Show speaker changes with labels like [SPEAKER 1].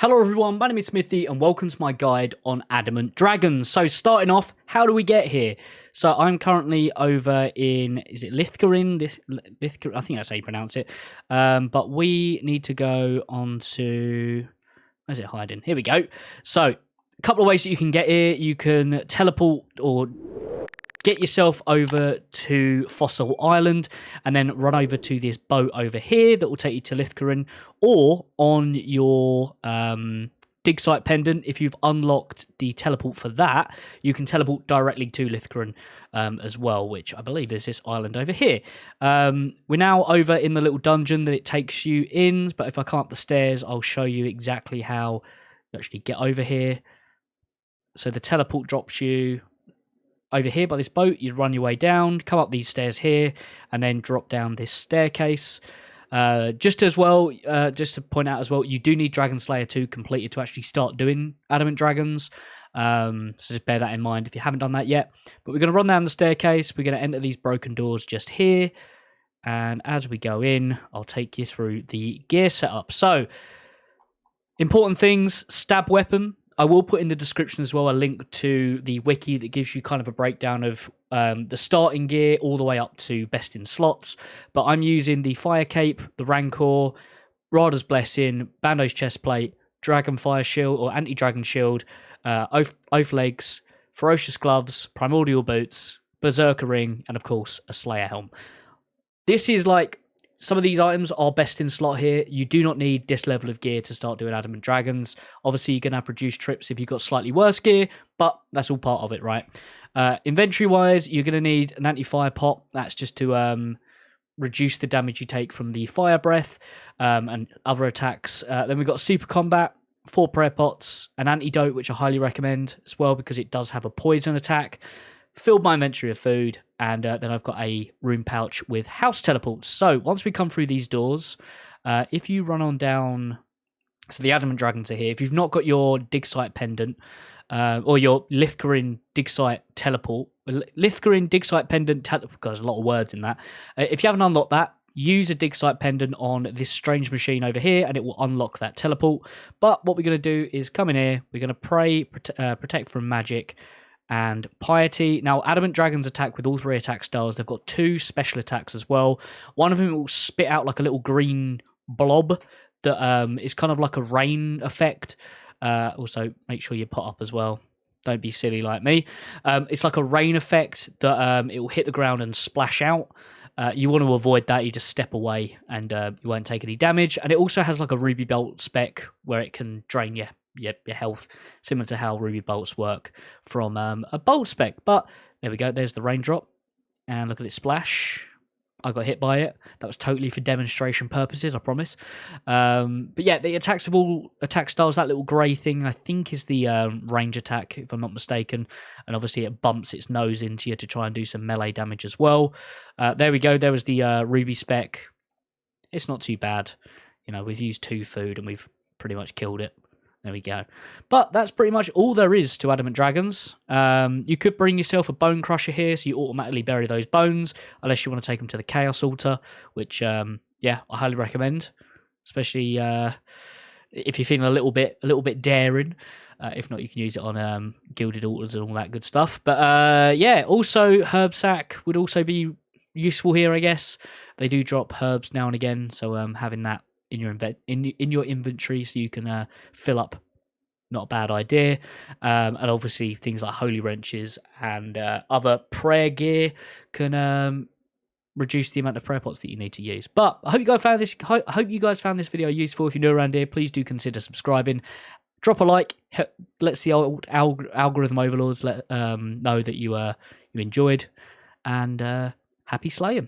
[SPEAKER 1] Hello everyone, my name is Smithy and welcome to my guide on Adamant Dragons. So starting off, how do we get here? So I'm currently over in, is it Lithcarin? I think that's how you pronounce it. But we need to go on to, where's it hiding? Here we go. So a couple of ways that you can get here. You can teleport or get yourself over to Fossil Island and then run over to this boat over here that will take you to Lithcarin, or on your dig site pendant, if you've unlocked the teleport for that, you can teleport directly to Lithcarin as well, which I believe is this island over here. We're now over in the little dungeon that it takes you in, but if I come up the stairs, I'll show you exactly how you actually get over here. So the teleport drops you over here by this boat. You run your way down, come up these stairs here, and then drop down this staircase. Just to point out as well, you do need Dragon Slayer 2 completed to actually start doing Adamant Dragons. So just bear that in mind if you haven't done that yet. But we're going to run down the staircase. We're going to enter these broken doors just here. And as we go in, I'll take you through the gear setup. So, important things, stab weapon. I will put in the description as well a link to the wiki that gives you kind of a breakdown of the starting gear all the way up to best in slots. But I'm using the Fire Cape, the Rancor, Rada's Blessing, Bando's Chestplate, Dragonfire Shield or Anti-Dragon Shield, Oath Legs, Ferocious Gloves, Primordial Boots, Berserker Ring, and of course a Slayer Helm. This is like, some of these items are best in slot here. You do not need this level of gear to start doing Adamant Dragons. Obviously, you're going to have reduced trips if you've got slightly worse gear, but that's all part of it, right? Inventory-wise, you're going to need an anti-fire pot. That's just to reduce the damage you take from the fire breath and other attacks. Then we've got Super Combat, 4 prayer pots, an antidote, which I highly recommend as well because it does have a poison attack. Filled my inventory of food, and then I've got a room pouch with house teleports. So once we come through these doors, if you run on down, so the Adamant Dragons are here. If you've not got your dig site pendant or your Lithcarin dig site teleport, Lithcarin dig site pendant teleport, there's a lot of words in that. If you haven't unlocked that, use a dig site pendant on this strange machine over here and it will unlock that teleport. But what we're going to do is come in here, we're going to pray, protect from magic, and piety. Now, Adamant Dragons attack with all 3 attack styles. They've got 2 special attacks as well. One of them will spit out like a little green blob that is kind of like a rain effect. Also, make sure you pot up as well. Don't be silly like me. It's like a rain effect that it will hit the ground and splash out. You want to avoid that. You just step away and you won't take any damage. And it also has like a ruby bolt spec where it can drain your health, similar to how ruby bolts work from a bolt spec. But there we go, there's the raindrop, and look at it splash. I got hit by it. That was totally for demonstration purposes, I promise. But yeah, the attacks of all attack styles, that little grey thing I think is the range attack, if I'm not mistaken, and obviously it bumps its nose into you to try and do some melee damage as well. There we go, there was the ruby spec. It's not too bad. You know, we've used 2 food and we've pretty much killed it. There we go. But that's pretty much all there is to Adamant Dragons. You could bring yourself a bone crusher here, so you automatically bury those bones, unless you want to take them to the Chaos Altar, which, yeah, I highly recommend, especially if you're feeling a little bit daring. If not, you can use it on Gilded Altars and all that good stuff. But, yeah, also Herb Sack would also be useful here, I guess. They do drop herbs now and again, so having that in your inventory so you can fill up, not a bad idea. And obviously things like holy wrenches and other prayer gear can reduce the amount of prayer pots that you need to use. But I hope you guys found this video useful. If you're new around here, please do consider subscribing. Drop a like. Let's the old algorithm overlords know that you enjoyed, and happy slaying.